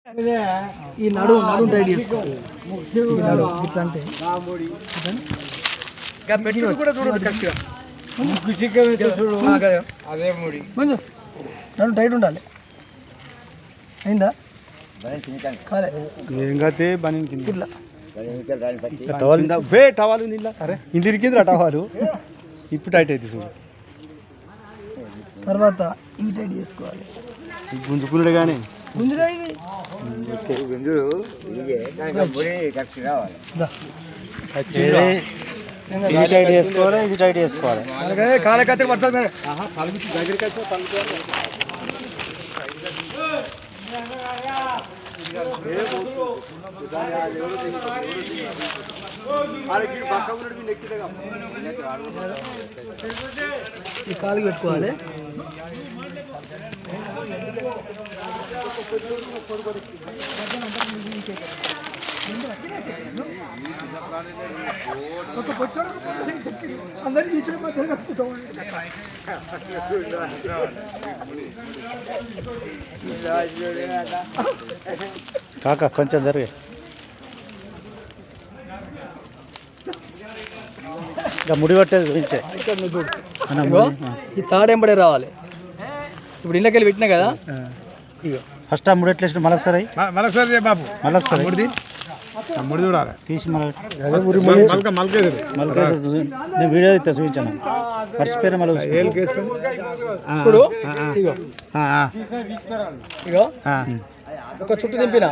ఈ నడు నడు టైట్ చేసుకో. ఇట్లా అంటే పెట్టుడు కూడా చూడండి కరెక్ట్గా. అదే ముడి కొంచెం నడు టైట్ ఉండాలి. అయిందా? ఏం కాతే బని ఇట్లా టవాలు అరే ఇంటి ఇరికింది టవాలు ఇప్పుడు టైట్ అయితే చూడు. తర్వాత ఇవి టైట్ చేసుకోవాలి. గుంజుకున్నాడు కానీ గుంజుగా ఇవి ఇది టైట్ చేసుకోవాలి, ఇది టైట్ చేసుకోవాలి. కాలకత్తి పడుతుంది. ఈ కాలుకి పెట్టుకోవాలి. కాక కొంచెం జరిగే ఇంకా ముడి పట్టేది గురించే. ఈ తాడెంబడే రావాలి. ఇప్పుడు ఇళ్ళకెళ్ళి పెట్టినా కదా. ఫస్ట్ ఆ ముడి ఎట్లా వేసిన మళ్ళొకసారి మళ్ళొకసారి బాబు మళ్ళొకసారి ముడి చూడాలి తీసి నేను వీడియో అయితే చూపించాను మర్చిపోయిన మళ్ళీ ఇప్పుడు ఇగో ఇగో ఒక చుట్టు దింపిన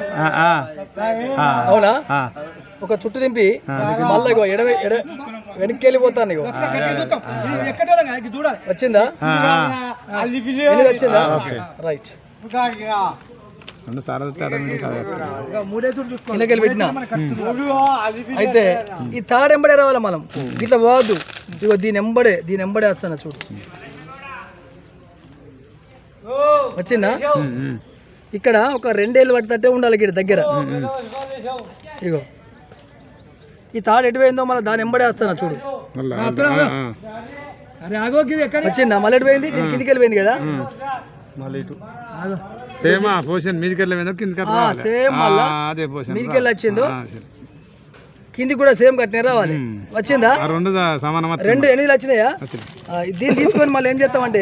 అవునా, ఒక చుట్టు దింపి మళ్ళీ ఇగో వెనక్కి వెళ్ళిపోతాను. ఇగో వచ్చిందా? వచ్చిందా? రైట్. ఇళ్ళకెళ్ళి పెట్టినా అయితే ఈ తాడెంబడే రావాలి. మనం ఇట్లా పోవద్దు. ఇగో దీని ఎంబడే వస్తాను చూడు. వచ్చిందా? ఇక్కడ ఒక 2 ఏళ్ళు పట్టినట్టే ఉండాలి ఇక్కడ దగ్గర. ఇగో ఈ తాడు ఎటు పోయిందో మళ్ళీ దాని ఎంబడే వస్తాను చూడు. వచ్చిందా? మళ్ళీ ఎటు పోయింది? దీని కిందికి వెళ్ళిపోయింది కదా. సేమ్ పోషన్ మీదికి వెళ్ళిపోయిందో కిందికి సేమ్ మళ్ళా మీదికి వెళ్ళి వచ్చిందో కిందికి కూడా సేమ్ కట్టిన రావాలి. వచ్చిందా? 2 సమానం 2 ఎనిమిది వచ్చినాయా? దీన్ని తీసుకొని మళ్ళీ ఏం చేస్తామంటే